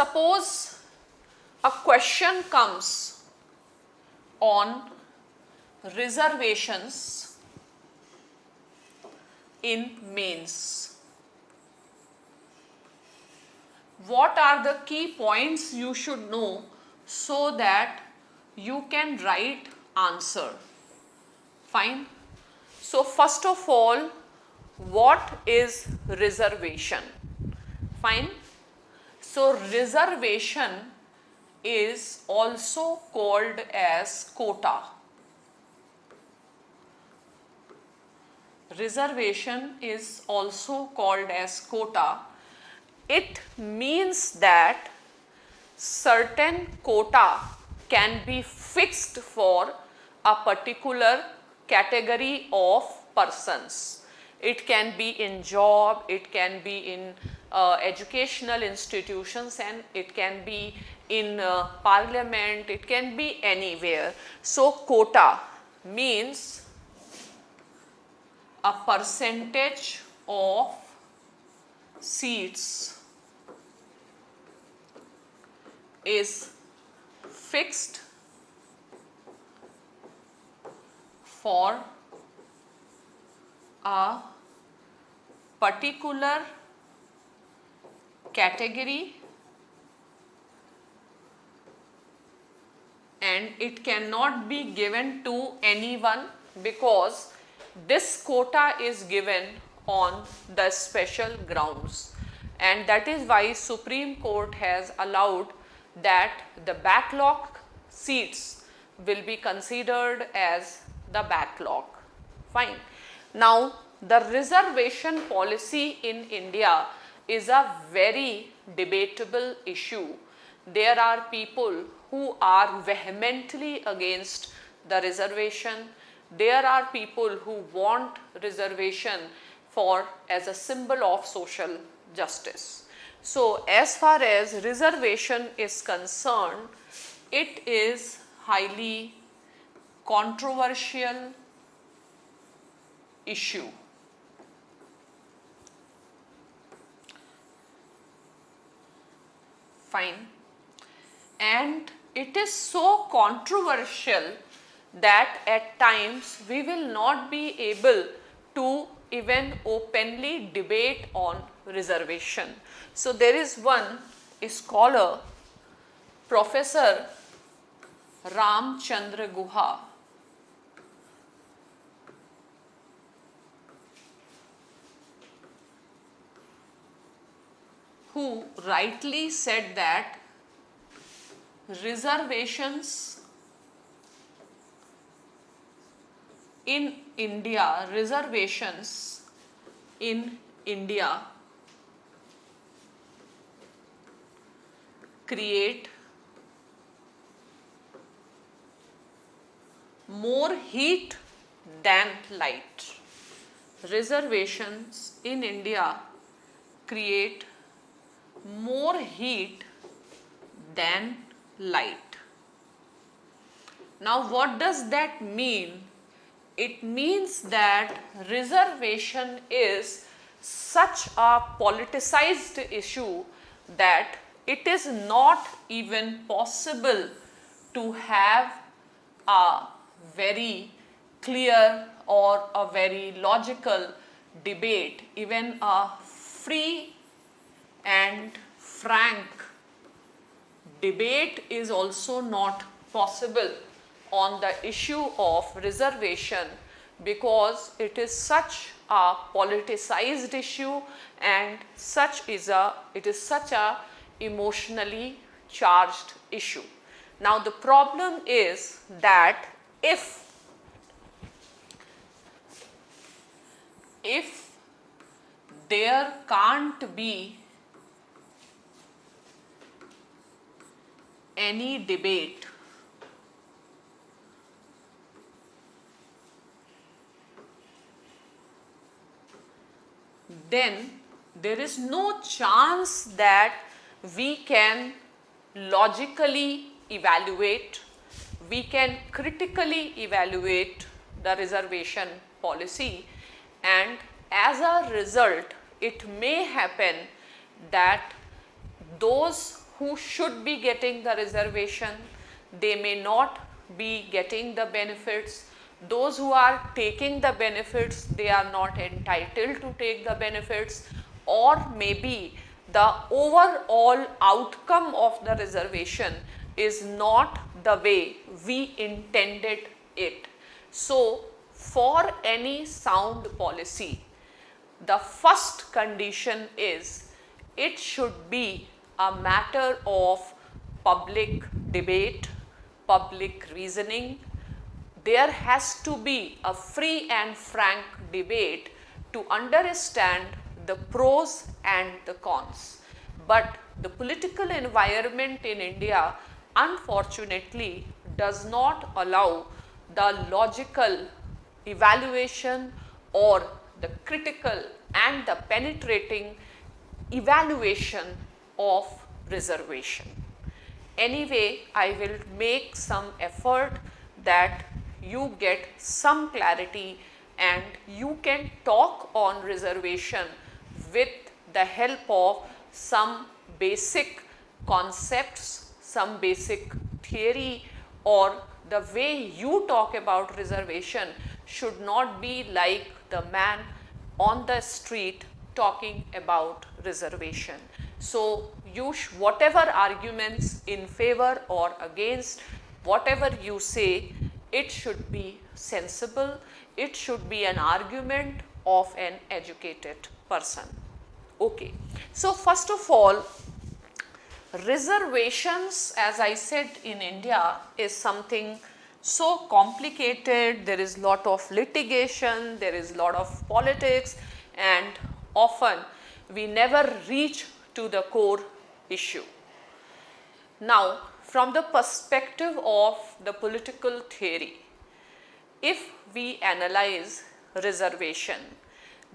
suppose a question comes on reservations in mains. What are the key points you should know so that you can write answer? Fine. So first of all, what is reservation? Fine. So reservation is also called as quota. Reservation is also called as quota. It means that certain quota can be fixed for a particular category of persons. It can be in job, it can be in educational institutions, and it can be in parliament, it can be anywhere. So quota means a percentage of seats is fixed for a particular category, and it cannot be given to anyone because this quota is given on the special grounds, and that is why Supreme Court has allowed that the backlog seats will be considered as the backlog. Fine. Now, the reservation policy in India is a very debatable issue. There are people who are vehemently against the reservation. There are people who want reservation for as a symbol of social justice. So, as far as reservation is concerned, it is highly controversial issue. Fine. And it is so controversial that at times we will not be able to even openly debate on reservation. So there is one scholar, Professor Ramchandra Guha, who rightly said that reservations in India create more heat than light. Reservations in India create more heat than light. Now, what does that mean? It means that reservation is such a politicized issue that it is not even possible to have a very clear or a very logical debate, even a free and frank debate is also not possible on the issue of reservation, because it is such a politicized issue and it is such a emotionally charged issue. Now, the problem is that if there can't be any debate, then there is no chance that we can logically evaluate, we can critically evaluate the reservation policy, and as a result it may happen that those who should be getting the reservation, they may not be getting the benefits. Those who are taking the benefits, they are not entitled to take the benefits, or maybe the overall outcome of the reservation is not the way we intended it. So, for any sound policy, the first condition is it should be a matter of public debate, public reasoning. There has to be a free and frank debate to understand the pros and the cons. But the political environment in India unfortunately does not allow the logical evaluation or the critical and the penetrating evaluation of reservation. Anyway, I will make some effort that you get some clarity and you can talk on reservation with the help of some basic concepts, some basic theory, or the way you talk about reservation should not be like the man on the street talking about reservation. So, whatever arguments in favor or against, whatever you say, it should be sensible, it should be an argument of an educated person. Okay. So, first of all, reservations, as I said, in India is something so complicated. There is lot of litigation, there is lot of politics, and often we never reach to the core issue. Now, from the perspective of the political theory, if we analyze reservation,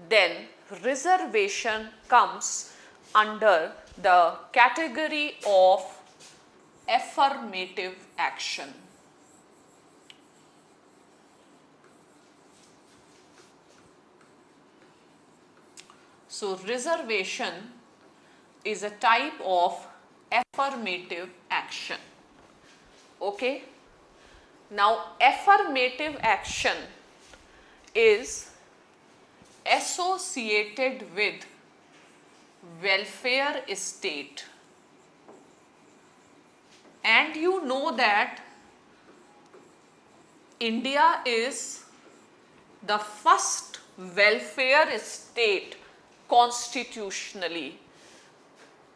then reservation comes under the category of affirmative action. So, reservation is a type of affirmative action. Okay. Now, affirmative action is associated with welfare state, and you know that India is the first welfare state constitutionally.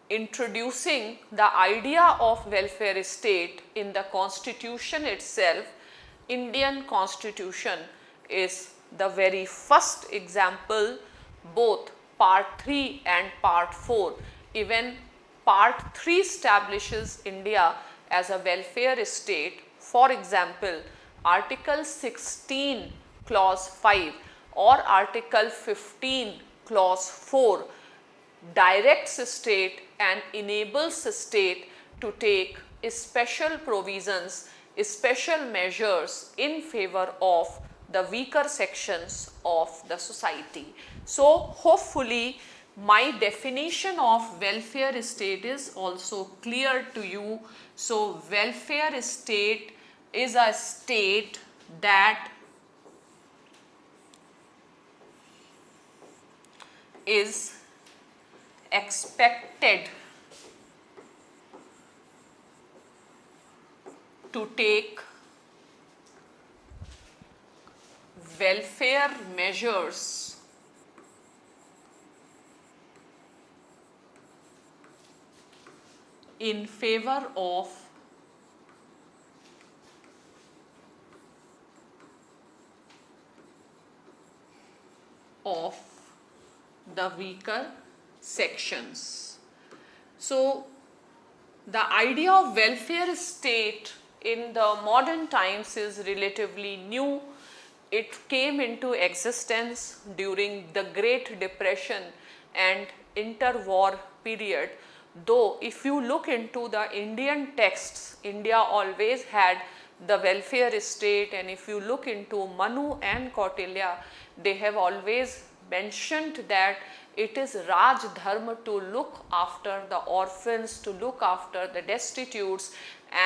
Introducing the idea of welfare state in the constitution itself, Indian constitution is the very first example. Both part 3 and part 4, even part 3 establishes India as a welfare state. For example, article 16 clause 5 or article 15 clause 4 directs state and enables state to take special provisions, special measures in favor of the weaker sections of the society. So, hopefully my definition of welfare state is also clear to you. So, welfare state is a state that is expected to take welfare measures in favor of the weaker sections. So, the idea of welfare state in the modern times is relatively new. It came into existence during the Great Depression and interwar period. Though if you look into the Indian texts, India always had the welfare state, and if you look into Manu and Kautilya, they have always mentioned that it is Raj Dharma to look after the orphans, to look after the destitutes,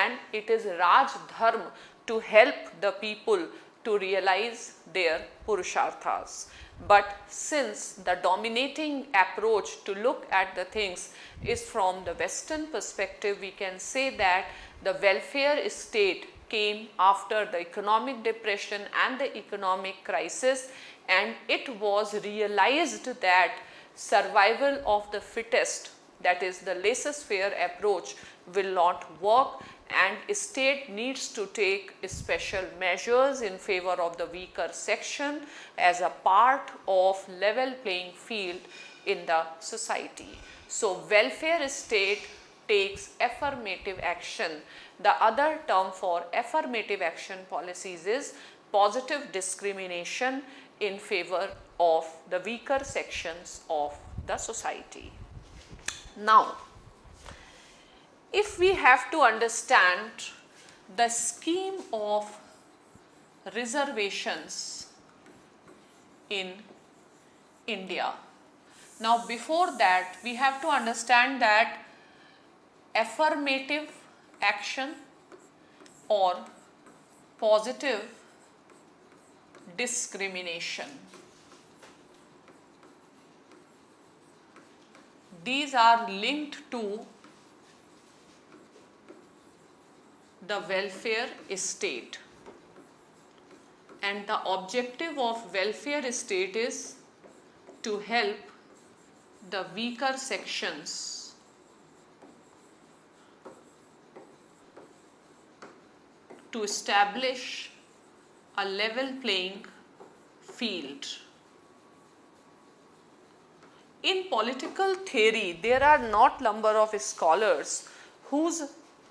and it is Raj Dharma to help the people to realize their purusharthas. But since the dominating approach to look at the things is from the Western perspective, we can say that the welfare state came after the economic depression and the economic crisis, and it was realized that survival of the fittest, that is the laissez-faire approach, will not work, and state needs to take special measures in favor of the weaker section as a part of level playing field in the society. So welfare state takes affirmative action. The other term for affirmative action policies is positive discrimination in favor of the weaker sections of the society. Now, if we have to understand the scheme of reservations in India, now before that we have to understand that affirmative action or positive discrimination, these are linked to the welfare state, and the objective of welfare state is to help the weaker sections to establish a level playing field. In political theory, there are not number of scholars whose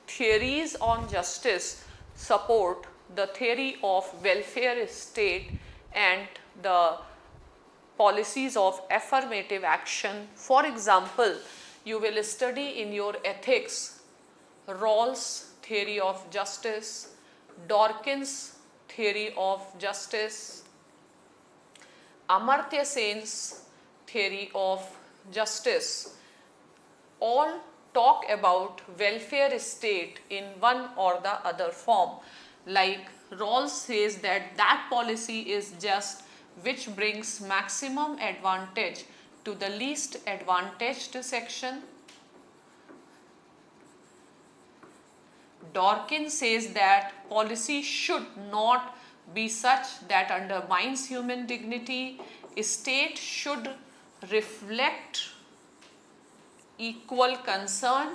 theories on justice support the theory of welfare state and the policies of affirmative action. For example, you will study in your ethics Rawls' theory of justice, Dawkins' theory of justice, Amartya Sen's theory of justice. All talk about welfare state in one or the other form. Like Rawls says that policy is just which brings maximum advantage to the least advantaged section. Dawkins says that policy should not be such that undermines human dignity. State should reflect equal concern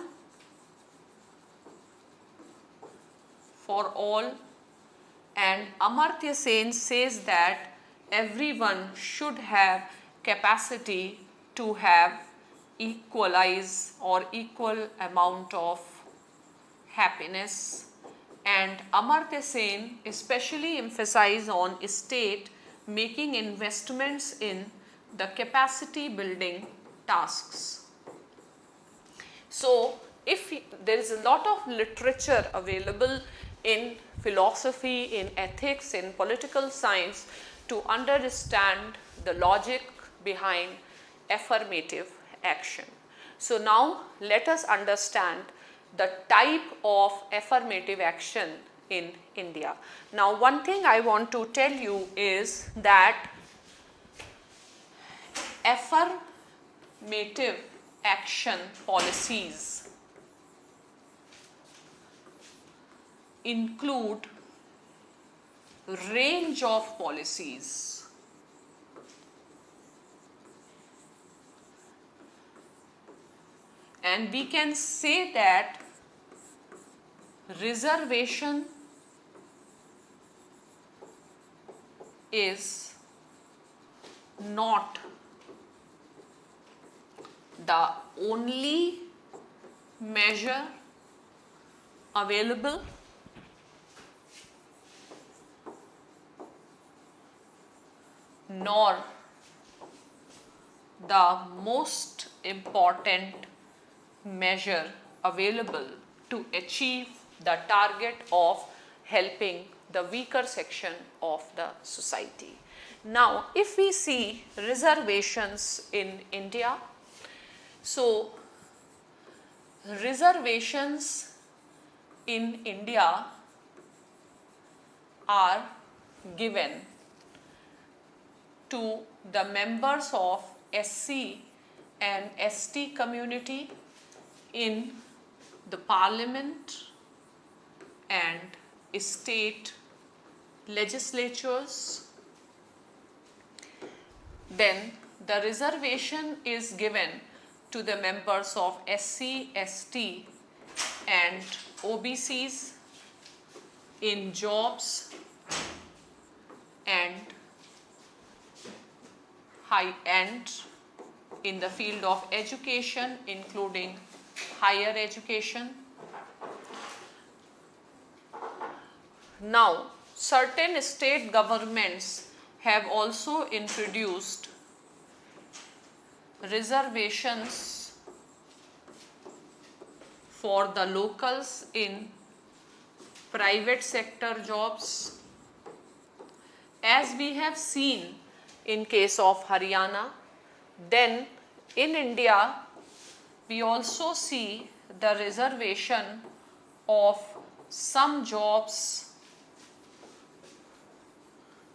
for all, and Amartya Sen says that everyone should have capacity to have equalize or equal amount of happiness. And Amartya Sen especially emphasize on state making investments in the capacity building tasks. So, if there is a lot of literature available in philosophy, in ethics, in political science to understand the logic behind affirmative action. So, now let us understand the type of affirmative action in India. Now, one thing I want to tell you is that affirmative action policies include range of policies. And we can say that reservation is not the only measure available, nor the most important measure available to achieve the target of helping the weaker section of the society. Now, if we see reservations in India, so reservations in India are given to the members of SC and ST community in the parliament and state legislatures. Then the reservation is given to the members of SC, ST and OBCs in jobs and high end in the field of education, including higher education. Now, certain state governments have also introduced reservations for the locals in private sector jobs. As we have seen in case of Haryana, then in India we also see the reservation of some jobs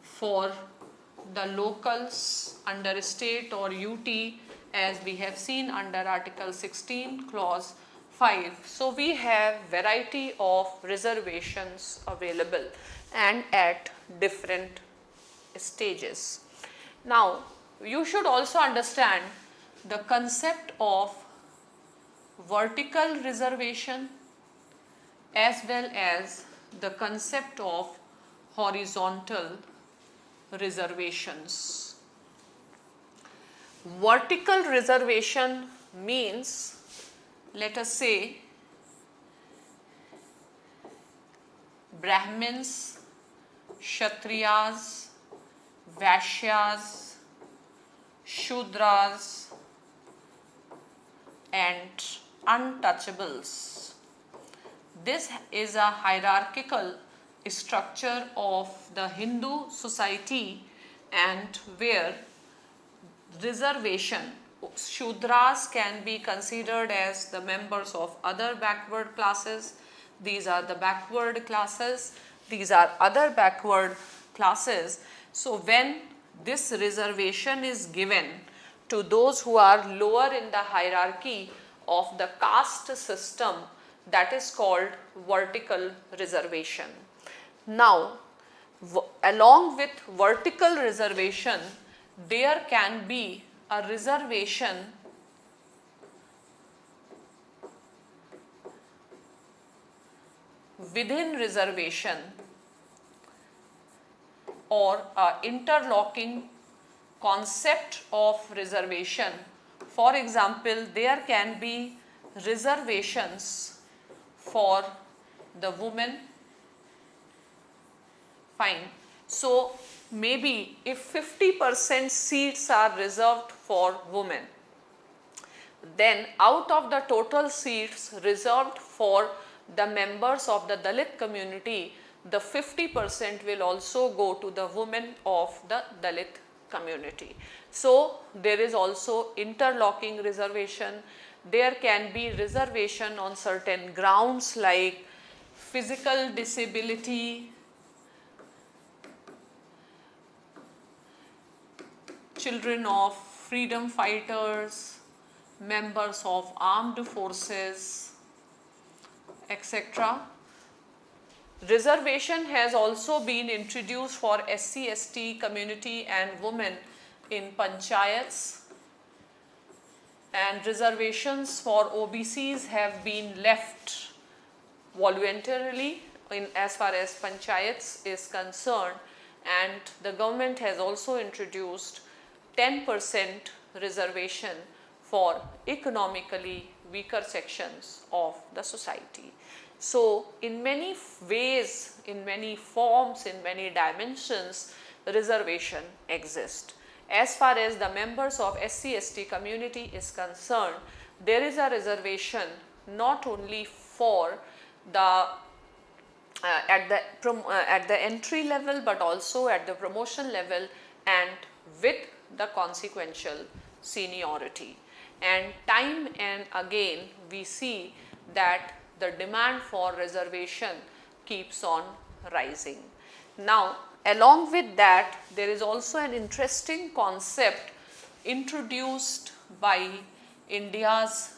for the locals under state or UT, as we have seen under Article 16 clause 5. So we have variety of reservations available and at different stages. Now, you should also understand the concept of vertical reservation as well as the concept of horizontal reservations. Vertical reservation means, let us say, Brahmins, Kshatriyas, Vaishyas, Shudras and untouchables. This is a hierarchical structure of the Hindu society, and where reservation, Shudras can be considered as the members of other backward classes. These are the backward classes, these are other backward classes. So when this reservation is given to those who are lower in the hierarchy of the caste system, that is called vertical reservation. Now, along with vertical reservation, there can be a reservation within reservation or interlocking concept of reservation. For example, there can be reservations for the women. Fine. So maybe if 50% seats are reserved for women, then out of the total seats reserved for the members of the Dalit community, the 50% will also go to the women of the Dalit community. So there is also interlocking reservation. There can be reservation on certain grounds like physical disability, children of freedom fighters, members of armed forces, etc. Reservation has also been introduced for SC/ST community and women in panchayats, and reservations for OBCs have been left voluntarily in as far as panchayats is concerned, and the government has also introduced 10% reservation for economically weaker sections of the society. So in many ways, in many forms, in many dimensions, reservation exists. As far as the members of SC/ST community is concerned, there is a reservation not only for the at the entry level, but also at the promotion level and with the consequential seniority. And time and again we see that the demand for reservation keeps on rising. Now, along with that, there is also an interesting concept introduced by India's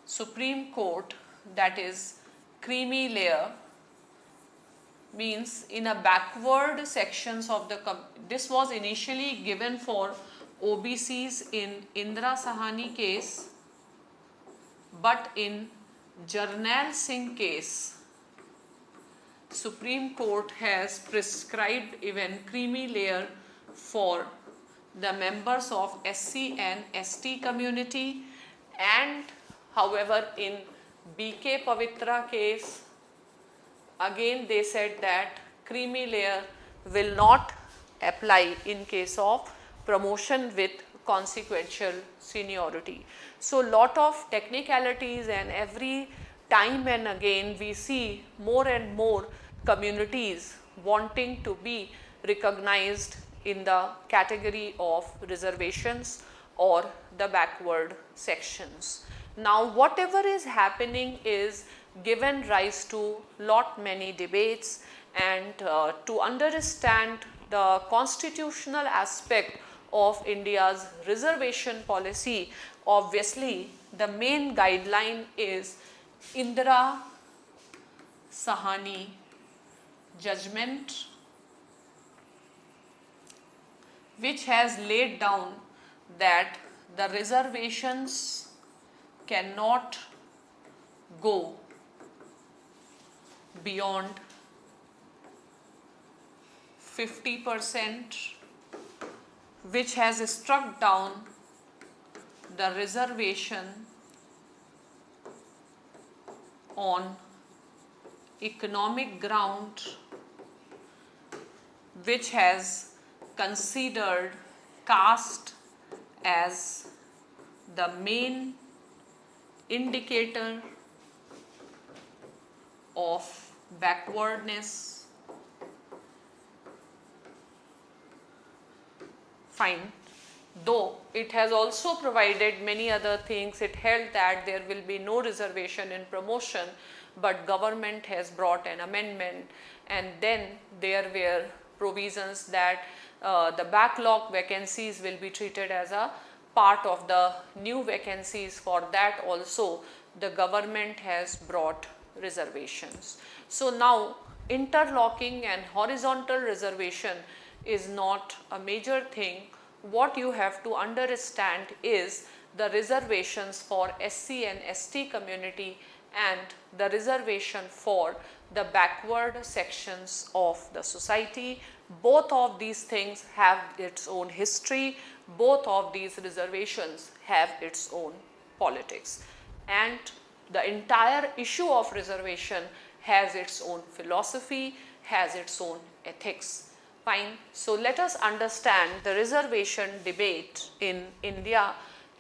Supreme Court, that is creamy layer. Means in a backward sections of the this was initially given for OBCs in Indira Sahani case, but in Jarnail Singh case Supreme Court has prescribed even creamy layer for the members of SC and ST community, and however in BK Pavitra case again they said that creamy layer will not apply in case of promotion with consequential seniority. So, lot of technicalities, and every time and again we see more and more communities wanting to be recognized in the category of reservations or the backward sections. Now, whatever is happening is given rise to lot many debates, and to understand the constitutional aspect of India's reservation policy, obviously the main guideline is Indira Sahani judgment, which has laid down that the reservations cannot go beyond 50%, which has struck down the reservation on economic ground, which has considered caste as the main indicator of backwardness. Fine. Though it has also provided many other things, it held that there will be no reservation in promotion, but government has brought an amendment, and then there were provisions that the backlog vacancies will be treated as a part of the new vacancies. For that also the government has brought reservations. So now interlocking and horizontal reservation is not a major thing. What you have to understand is the reservations for SC and ST community and the reservation for the backward sections of the society. Both of these things have its own history, both of these reservations have its own politics, and the entire issue of reservation has its own philosophy, has its own ethics. Fine. So, let us understand the reservation debate in India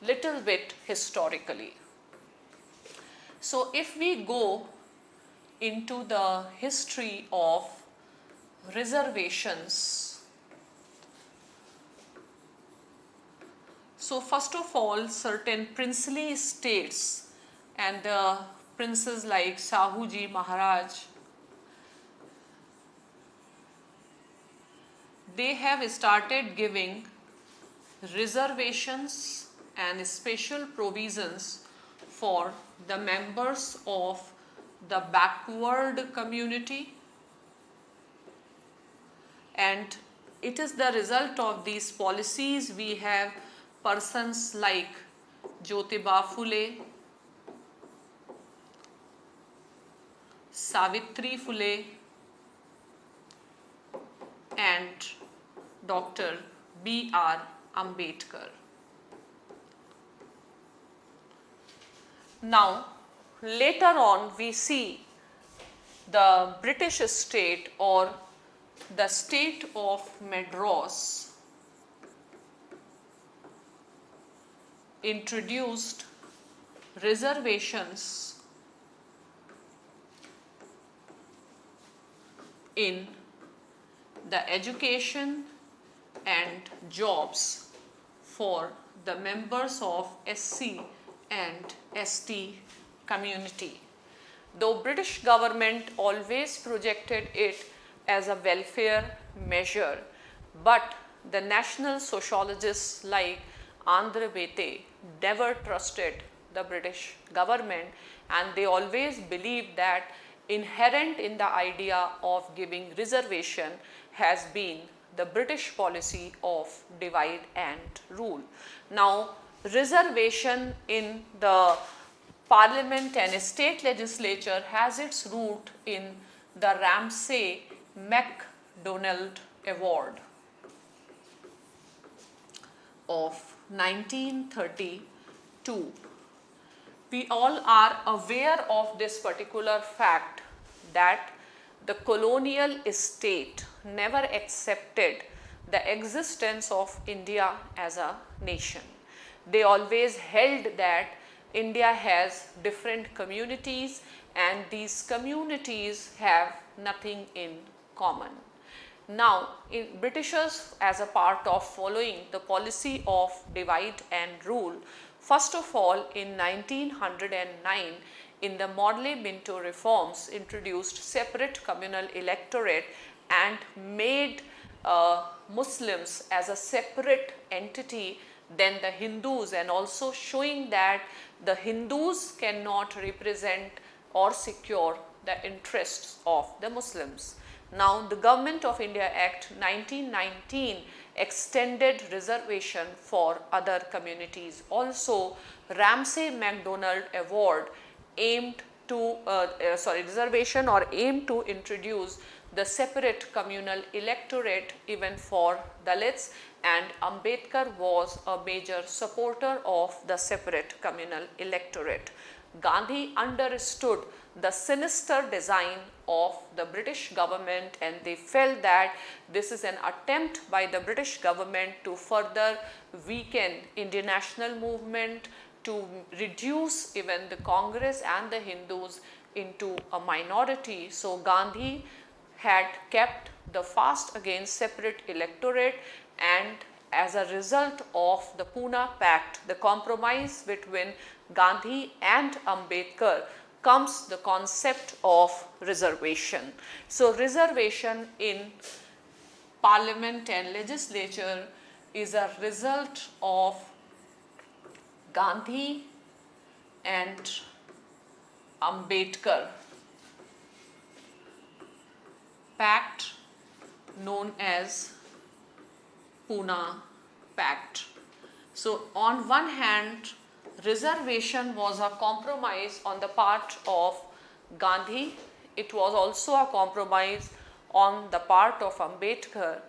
little bit historically. So, if we go into the history of reservations, so first of all certain princely states and the princes like Shahuji Maharaj, they have started giving reservations and special provisions for the members of the backward community, and it is the result of these policies we have persons like Jyotiba Phule, Savitri Phule and Dr. B.R. Ambedkar. Now, later on we see the British state or the state of Madras introduced reservations in the education and jobs for the members of SC and ST community. Though British government always projected it as a welfare measure, but the national sociologists like Andhra Bete never trusted the British government, and they always believed that inherent in the idea of giving reservation has been the British policy of divide and rule. Now, reservation in the Parliament and state legislature has its root in the Ramsay MacDonald Award of 1932. We all are aware of this particular fact that the colonial state never accepted the existence of India as a nation. They always held that India has different communities and these communities have nothing in common. Now, Britishers, as a part of following the policy of divide and rule, first of all in 1909 in the Morley-Minto reforms introduced separate communal electorate and made Muslims as a separate entity than the Hindus, and also showing that the Hindus cannot represent or secure the interests of the Muslims. Now, the Government of India Act 1919 extended reservation for other communities. Also, Ramsay MacDonald Award aimed to reservation or aimed to introduce the separate communal electorate even for Dalits, and Ambedkar was a major supporter of the separate communal electorate. Gandhi understood the sinister design of the British government, and they felt that this is an attempt by the British government to further weaken Indian national movement, to reduce even the Congress and the Hindus into a minority. So Gandhi had kept the fast against separate electorate, and as a result of the Pune Pact, the compromise between Gandhi and Ambedkar, comes the concept of reservation. So reservation in Parliament and legislature is a result of Gandhi and Ambedkar pact known as Pune Pact. So on one hand, reservation was a compromise on the part of Gandhi. It was also a compromise on the part of Ambedkar,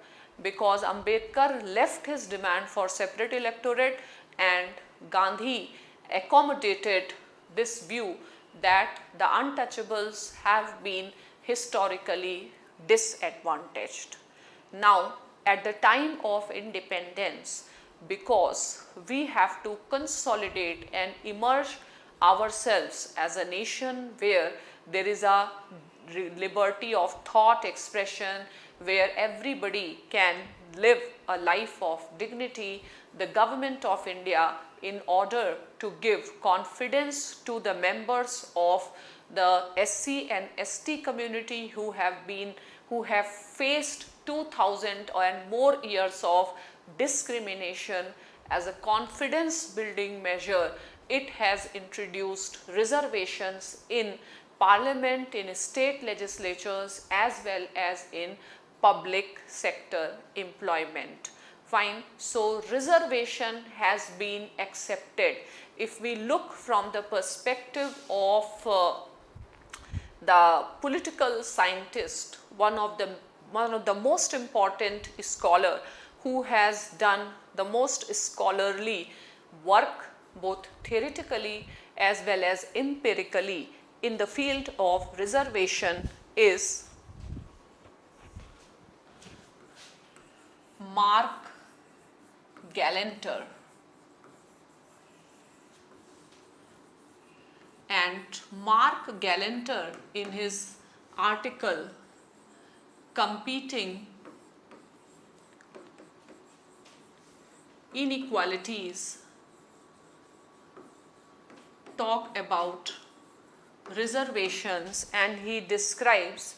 because Ambedkar left his demand for separate electorate and Gandhi accommodated this view that the untouchables have been historically disadvantaged. Now, at the time of independence, because we have to consolidate and emerge ourselves as a nation where there is a liberty of thought expression, where everybody can live a life of dignity, the Government of India, in order to give confidence to the members of the SC and ST community who have faced 2000 and more years of discrimination, as a confidence building measure, it has introduced reservations in Parliament, in state legislatures, as well as in public sector employment. Fine. So reservation has been accepted. If we look from the perspective of the political scientist, one of the most important scholar who has done the most scholarly work both theoretically as well as empirically in the field of reservation is Mark Galanter. And Mark Galanter, in his article Competing inequalities talk about reservations, and he describes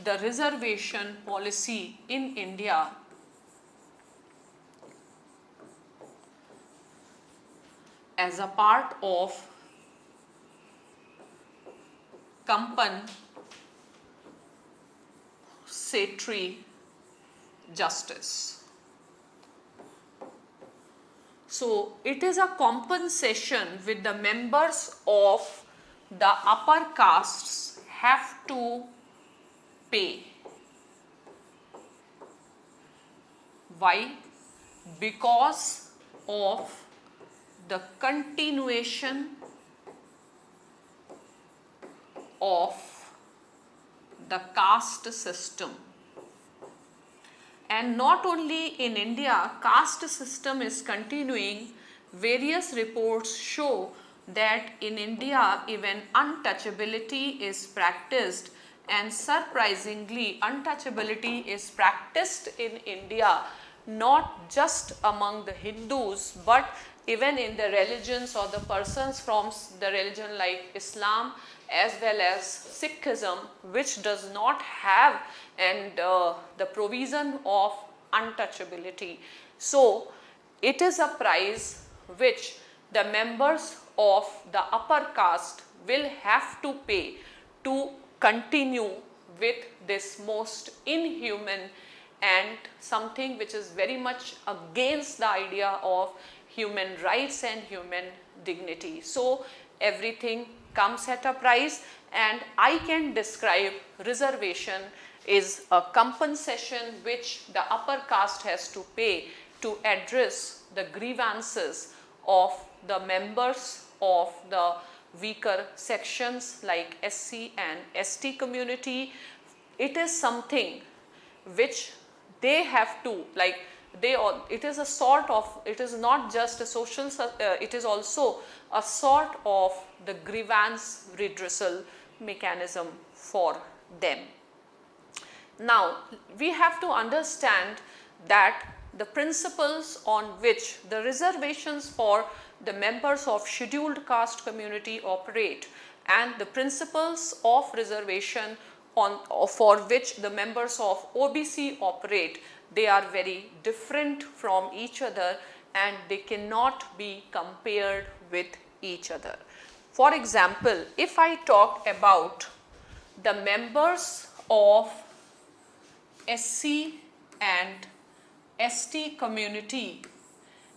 the reservation policy in India as a part of compensatory justice. So it is a compensation with the members of the upper castes have to pay. Why? Because of the continuation of the caste system. And not only in India, caste system is continuing. Various reports show that in India even untouchability is practiced, and surprisingly untouchability is practiced in India not just among the Hindus but even in the religions or the persons from the religion like Islam as well as Sikhism, which does not have the provision of untouchability. So it is a price which the members of the upper caste will have to pay to continue with this most inhuman and something which is very much against the idea of human rights and human dignity. So everything comes at a price, and I can describe reservation is a compensation which the upper caste has to pay to address the grievances of the members of the weaker sections like SC and ST community. It is something which they have to, like, it is a sort of, it is not just a social, it is also a sort of the grievance redressal mechanism for them. Now we have to understand that the principles on which the reservations for the members of scheduled caste community operate and the principles of reservation for which the members of OBC operate, they are very different from each other and they cannot be compared with each other. For example, if I talk about the members of SC and ST community,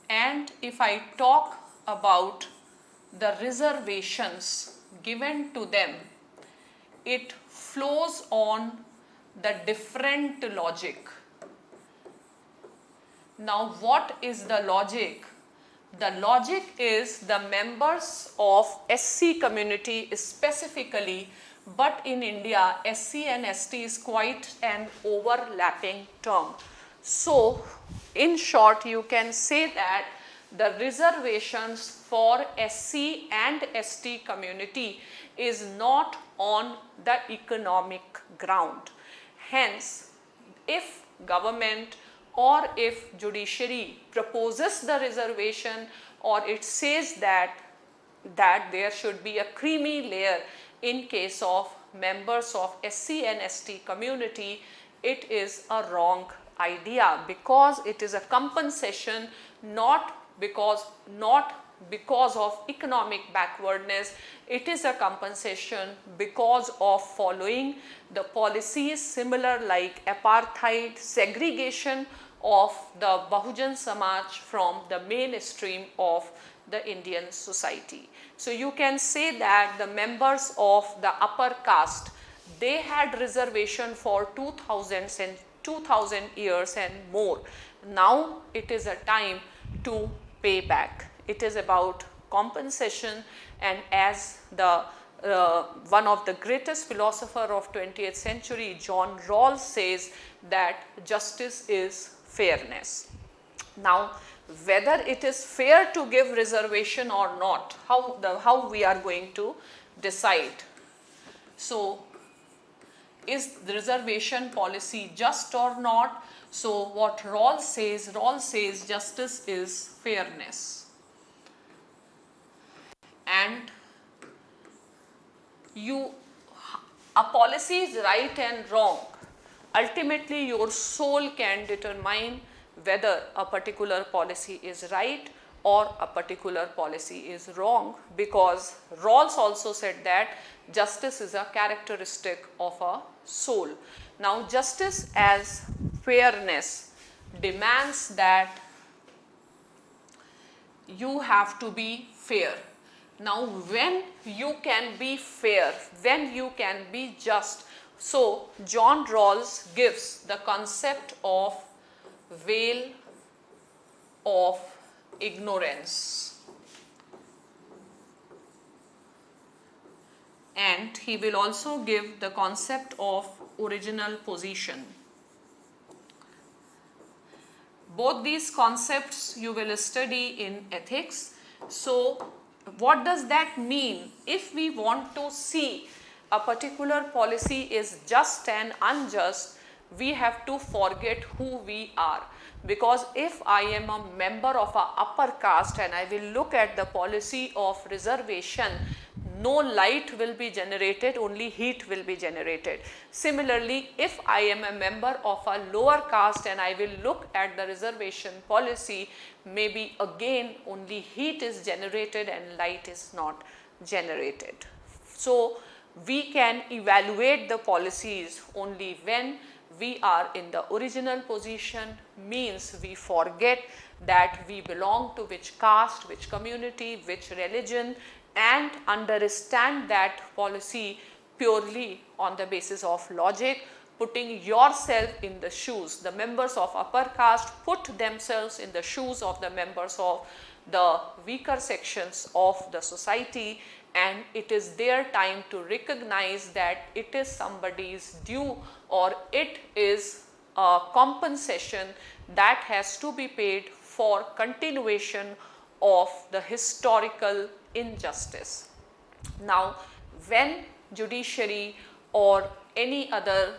and if I talk about the reservations given to them, it flows on the different logic. Now what is the logic? The logic is the members of SC community specifically, but in India SC and ST is quite an overlapping term. So in short you can say that the reservations for SC and ST community is not on the economic ground. Hence, if government or if judiciary proposes the reservation or it says that there should be a creamy layer in case of members of SC and ST community, it is a wrong idea because it is a compensation not because of economic backwardness. It is a compensation because of following the policies similar like apartheid, segregation of the Bahujan Samaj from the mainstream of the Indian society. So you can say that the members of the upper caste, they had reservation for 2000 years and more. Now it is a time to pay back. It is about compensation, and as the one of the greatest philosopher of 20th century, John Rawls, says that justice is fairness. Now whether it is fair to give reservation or not, how we are going to decide. So is the reservation policy just or not? So what Rawls says justice is fairness. And a policy is right and wrong. Ultimately, your soul can determine whether a particular policy is right or a particular policy is wrong, because Rawls also said that justice is a characteristic of a soul. Now, justice as fairness demands that you have to be fair. Now, when you can be fair, when you can be just, so John Rawls gives the concept of veil of ignorance, and he will also give the concept of original position. Both these concepts you will study in ethics. So what does that mean? If we want to see a particular policy is just and unjust, we have to forget who we are. Because if I am a member of a upper caste and I will look at the policy of reservation, no light will be generated, only heat will be generated. Similarly, if I am a member of a lower caste and I will look at the reservation policy, maybe again only heat is generated and light is not generated. So we can evaluate the policies only when we are in the original position, means we forget that we belong to which caste, which community, which religion, and understand that policy purely on the basis of logic, putting yourself in the shoes. The members of upper caste put themselves in the shoes of the members of the weaker sections of the society, and it is their time to recognize that it is somebody's due, or it is a compensation that has to be paid for continuation of the historical injustice. Now, when judiciary or any other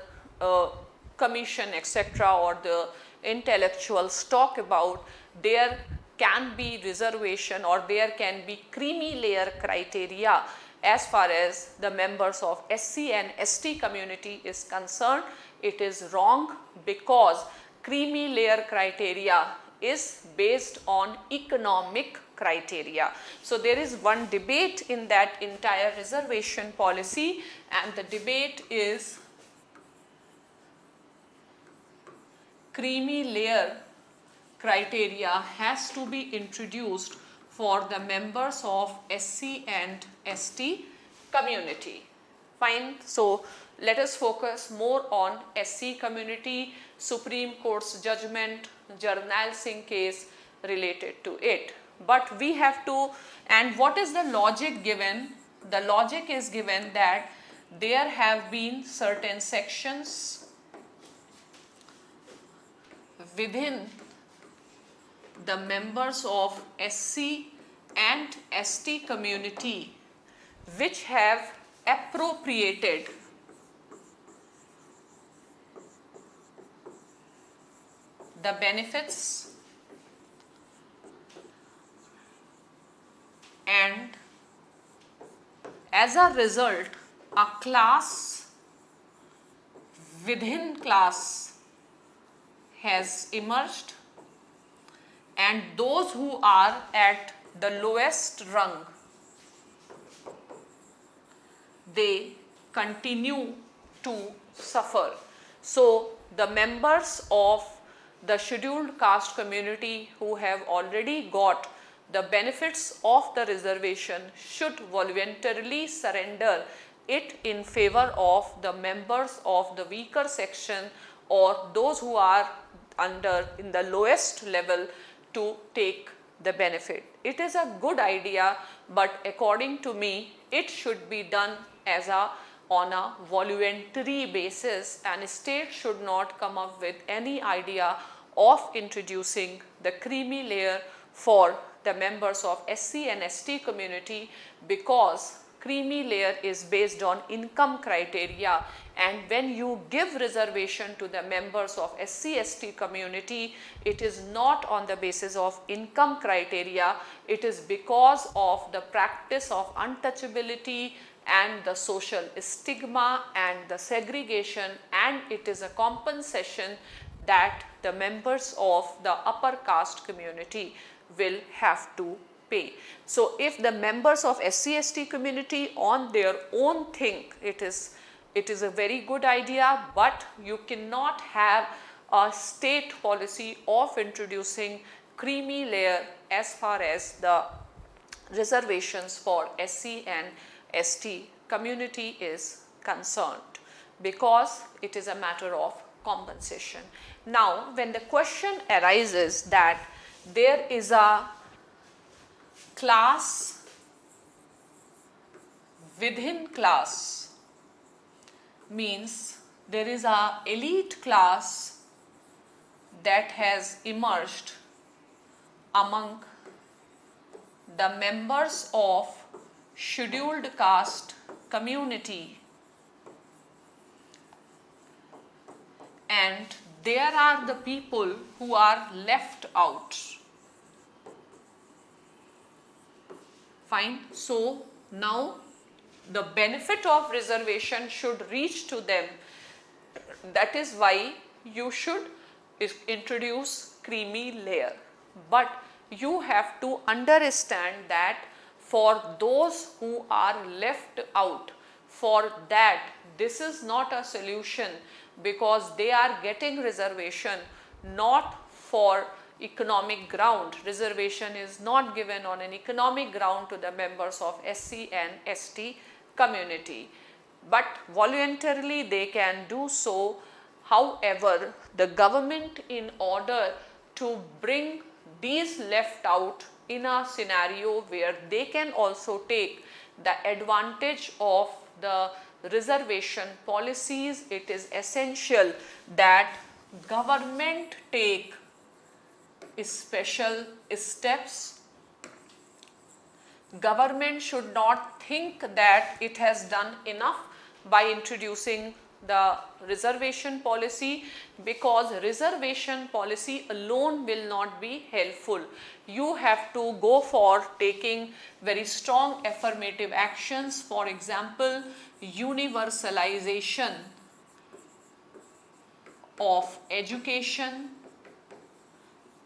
commission etc. or the intellectuals talk about there can be reservation or there can be creamy layer criteria as far as the members of SC and ST community is concerned, it is wrong, because creamy layer criteria is based on economic criteria. So there is one debate in that entire reservation policy, and the debate is creamy layer criteria has to be introduced for the members of SC and ST community. Fine. So let us focus more on SC community, Supreme Court's judgment, Jarnail Singh case related to it. But we have to, and what is the logic given? The logic is given that there have been certain sections within the members of SC and ST community which have appropriated the benefits and as a result a class within class has emerged, and those who are at the lowest rung, they continue to suffer. So the members of the scheduled caste community who have already got the benefits of the reservation should voluntarily surrender it in favor of the members of the weaker section or those who are in the lowest level to take the benefit. It is a good idea, but according to me it should be done as on a voluntary basis, and state should not come up with any idea of introducing the creamy layer for the members of SC and ST community, because creamy layer is based on income criteria, and when you give reservation to the members of SC/ST community, it is not on the basis of income criteria, it is because of the practice of untouchability and the social stigma and the segregation, and it is a compensation that the members of the upper caste community will have to pay. So, if the members of SC/ST community on their own think it is a very good idea, but you cannot have a state policy of introducing creamy layer as far as the reservations for SC and ST community is concerned, because it is a matter of compensation. Now, when the question arises that there is a class within class, means there is a elite class that has emerged among the members of scheduled caste community, and there are the people who are left out. Fine. So, now the benefit of reservation should reach to them. That is why you should introduce creamy layer. But you have to understand that for those who are left out, for that this is not a solution, because they are getting reservation not for economic ground. Reservation is not given on an economic ground to the members of SC and ST community, but voluntarily they can do so. However, the government, in order to bring these left out in a scenario where they can also take the advantage of the reservation policies, it is essential that government take special steps. Government should not think that it has done enough by introducing the reservation policy, because reservation policy alone will not be helpful. You have to go for taking very strong affirmative actions. For example, universalization of education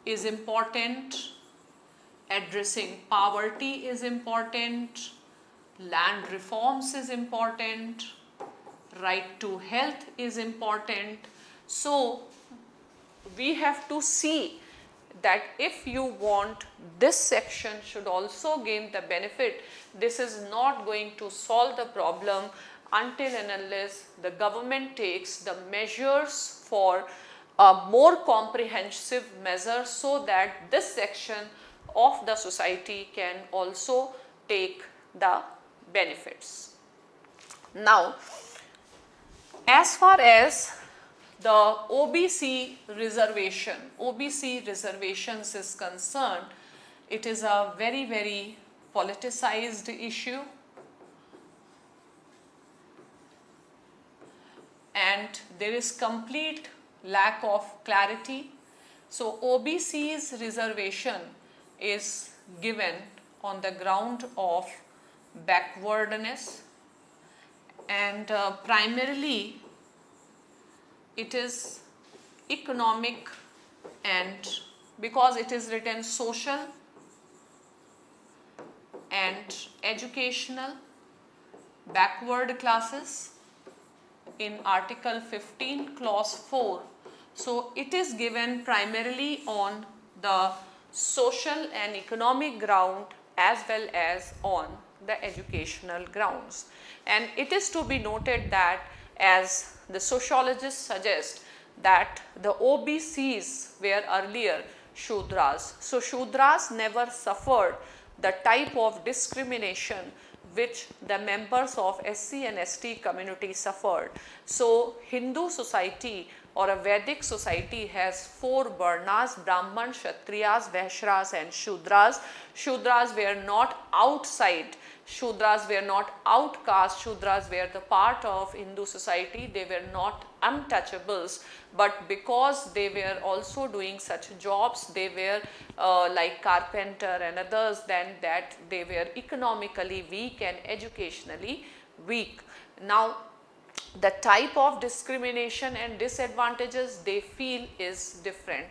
is important, addressing poverty is important, land reforms is important, right to health is important. So, we have to see that if you want this section should also gain the benefit, this is not going to solve the problem until and unless the government takes the measures for a more comprehensive measure, so that this section of the society can also take the benefits. Now, as far as the OBC reservations is concerned, it is a very, very politicized issue, and there is complete lack of clarity. So, OBC's reservation is given on the ground of backwardness, and primarily it is economic, and because it is written social and educational backward classes in Article 15 Clause 4. So, it is given primarily on the social and economic ground as well as on the educational grounds. And it is to be noted that, as the sociologists suggest, that the OBCs were earlier Shudras. So, Shudras never suffered the type of discrimination which the members of SC and ST community suffered. So, Hindu society or a Vedic society has 4 Varnas: Brahman, Kshatriyas, Vaishyas and Shudras. Shudras were not outside. Shudras were not outcast, Shudras were the part of Hindu society, they were not untouchables, but because they were also doing such jobs, they were like carpenter and others, then that they were economically weak and educationally weak. Now, the type of discrimination and disadvantages they feel is different.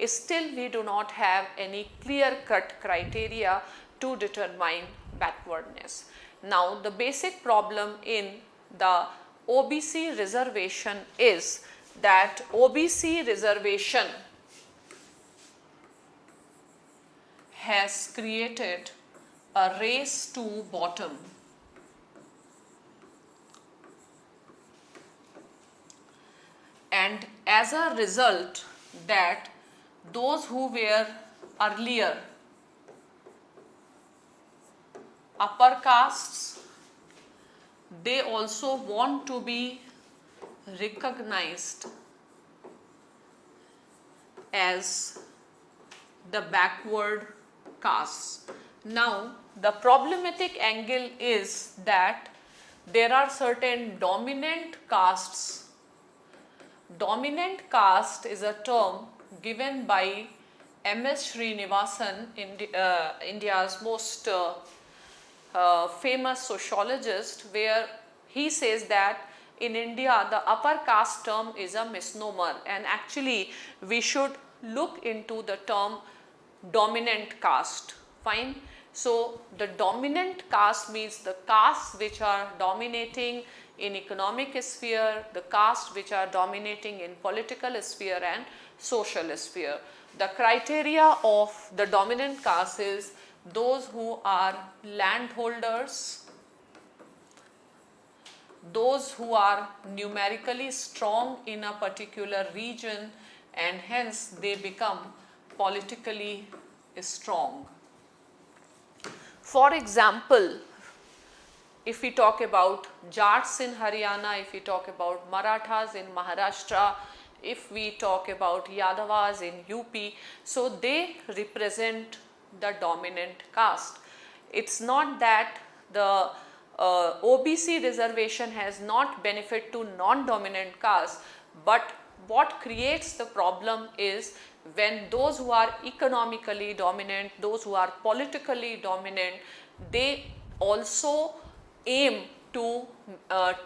Still, we do not have any clear-cut criteria to determine backwardness. Now, the basic problem in the OBC reservation is that OBC reservation has created a race to bottom. And as a result, that those who were earlier upper castes, they also want to be recognized as the backward castes. Now, the problematic angle is that there are certain dominant castes. Dominant caste is a term given by M.S. Srinivasan, India's most famous sociologist, where he says that in India the upper caste term is a misnomer, and actually we should look into the term dominant caste. Fine. So, the dominant caste means the castes which are dominating in economic sphere, the castes which are dominating in political sphere and social sphere. The criteria of the dominant caste is those who are landholders, those who are numerically strong in a particular region, and hence they become politically strong. For example, if we talk about Jats in Haryana, if we talk about Marathas in Maharashtra, if we talk about Yadavas in UP, so they represent the dominant caste. It's not that the OBC reservation has not benefit to non-dominant caste, but what creates the problem is when those who are economically dominant, those who are politically dominant, they also aim to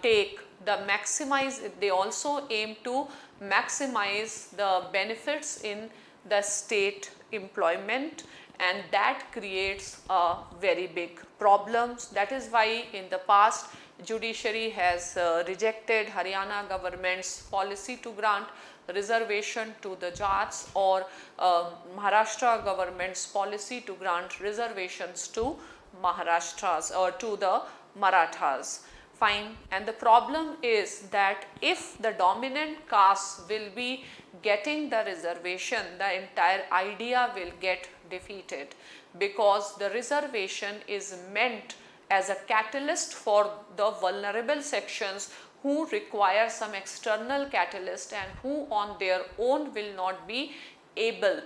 they also aim to maximize the benefits in the state employment, and that creates a very big problems. That is why in the past Judiciary has rejected Haryana government's policy to grant reservation to the Jats, or Maharashtra government's policy to grant reservations to Maharashtras or to the Marathas. Fine. And the problem is that if the dominant caste will be getting the reservation, the entire idea will get defeated, because the reservation is meant as a catalyst for the vulnerable sections who require some external catalyst and who on their own will not be able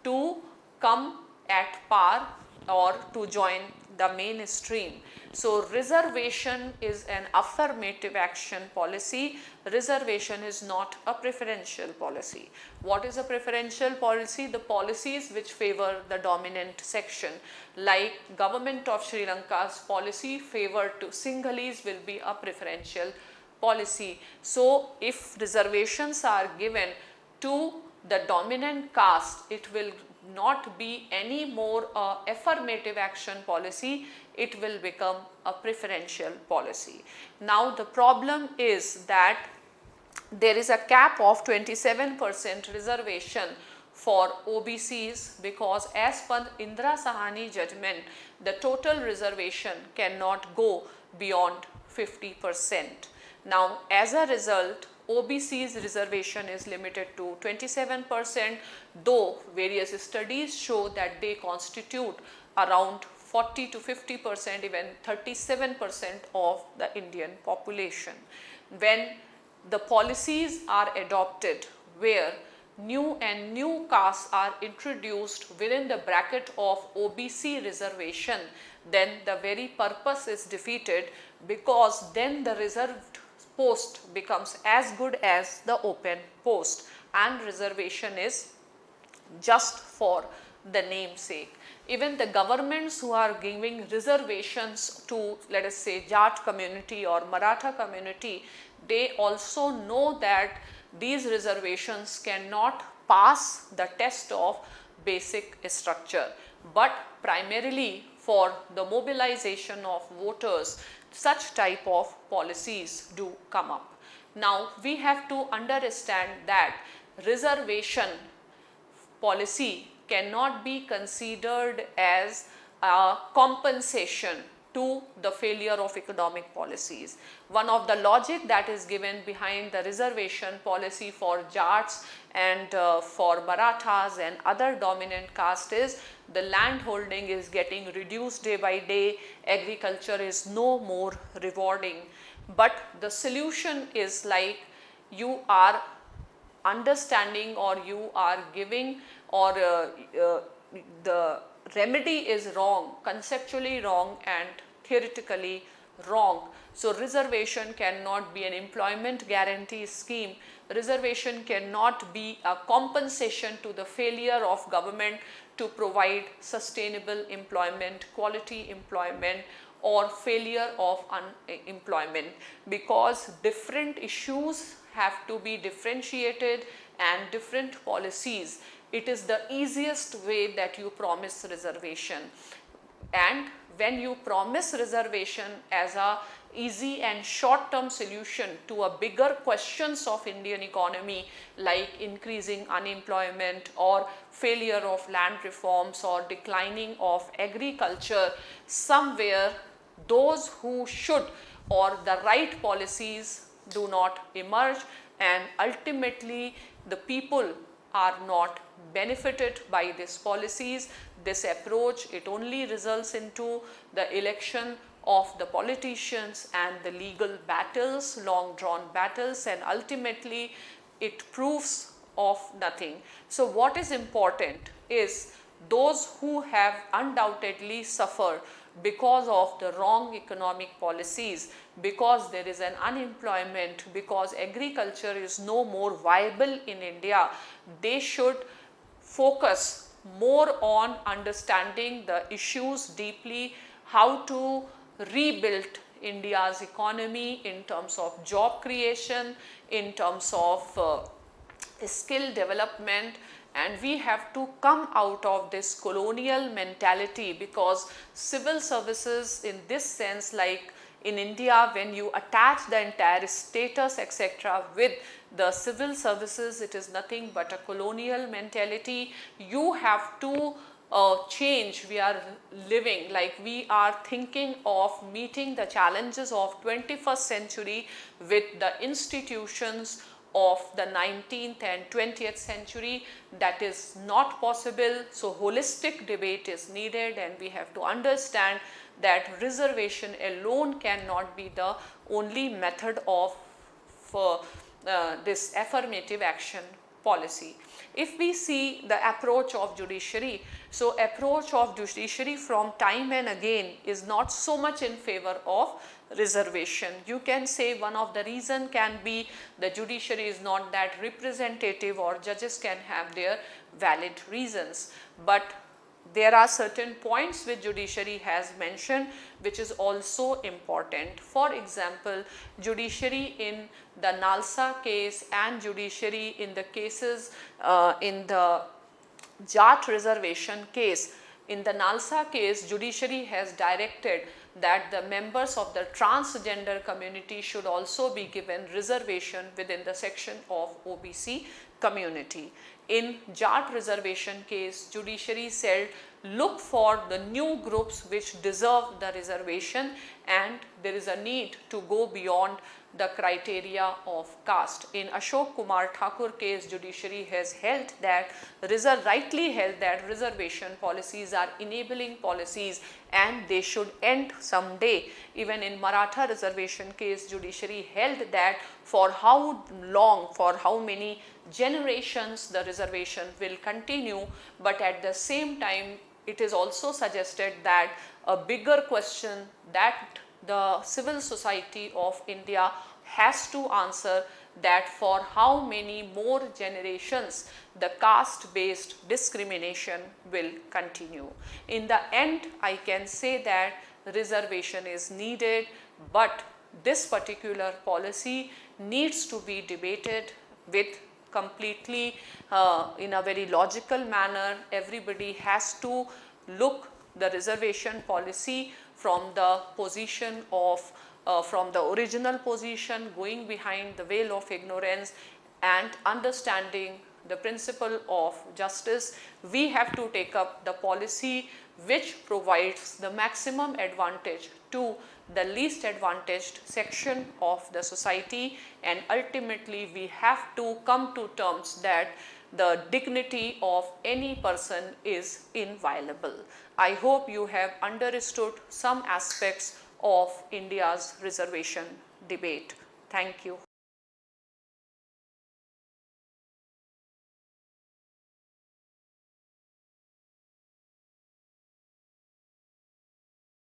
to come at par or to join the mainstream. So, reservation is an affirmative action policy. Reservation is not a preferential policy. What is a preferential policy? The policies which favor the dominant section, like government of Sri Lanka's policy favor to Sinhalese will be a preferential policy. So, if reservations are given to the dominant caste, it will not be any more affirmative action policy, it will become a preferential policy. Now, the problem is that there is a cap of 27% reservation for OBCs, because as per Indra Sahani judgment, the total reservation cannot go beyond 50%. Now, as a result, OBC's reservation is limited to 27%, though various studies show that they constitute around 40 to 50%, even 37% of the Indian population. When the policies are adopted where new castes are introduced within the bracket of OBC reservation, then the very purpose is defeated, because then the reserved post becomes as good as the open post, and reservation is just for the namesake. Even the governments who are giving reservations to, let us say, Jat community or Maratha community, they also know that these reservations cannot pass the test of basic structure, but primarily for the mobilization of voters, such type of policies do come up. Now we have to understand that reservation policy cannot be considered as a compensation to the failure of economic policies. One of the logic that is given behind the reservation policy for Jats and for Marathas and other dominant caste is the land holding is getting reduced day by day, agriculture is no more rewarding. But the solution is like you are understanding or you are giving, or the remedy is wrong, conceptually wrong and theoretically wrong. So reservation cannot be an employment guarantee scheme. Reservation cannot be a compensation to the failure of government to provide sustainable employment, quality employment, or failure of unemployment, because different issues have to be differentiated and different policies. It is the easiest way that you promise reservation, and when you promise reservation as a easy and short term solution to a bigger questions of Indian economy, like increasing unemployment or failure of land reforms or declining of agriculture, somewhere those who should or the right policies do not emerge, and ultimately the people are not benefited by these policies. This approach, it only results into the election of the politicians and the legal battles, long drawn battles, and ultimately it proves of nothing. So what is important is those who have undoubtedly suffered because of the wrong economic policies, because there is an unemployment, because agriculture is no more viable in India, they should focus more on understanding the issues deeply, how to rebuild India's economy in terms of job creation, in terms of skill development, and we have to come out of this colonial mentality, because civil services in this sense, like in India, when you attach the entire status etc. with the civil services, it is nothing but a colonial mentality. You have to change. We are living like we are thinking of meeting the challenges of 21st century with the institutions of the 19th and 20th century. That is not possible. So holistic debate is needed, and we have to understand that reservation alone cannot be the only method of this affirmative action policy. If we see the approach of judiciary, so approach of judiciary from time and again is not so much in favor of reservation. You can say one of the reason can be the judiciary is not that representative, or judges can have their valid reasons, but there are certain points which judiciary has mentioned which is also important. For example, judiciary in the Nalsa case and judiciary in the cases in the Jat reservation case. In the Nalsa case, judiciary has directed that the members of the transgender community should also be given reservation within the section of OBC community. In Jat reservation case, judiciary said look for the new groups which deserve the reservation, and there is a need to go beyond the criteria of caste. In Ashok Kumar Thakur case, judiciary has held that, rightly held that reservation policies are enabling policies and they should end someday. Even in Maratha reservation case, judiciary held that for how long, for how many generations the reservation will continue, but at the same time it is also suggested that a bigger question that the civil society of India has to answer, that for how many more generations the caste-based discrimination will continue. In the end, I can say that reservation is needed, but this particular policy needs to be debated with completely in a very logical manner. Everybody has to look the reservation policy from the position of from the original position, going behind the veil of ignorance and understanding the principle of justice. We have to take up the policy which provides the maximum advantage to the least advantaged section of the society, and ultimately we have to come to terms that the dignity of any person is inviolable. I hope you have understood some aspects of India's reservation debate. Thank you.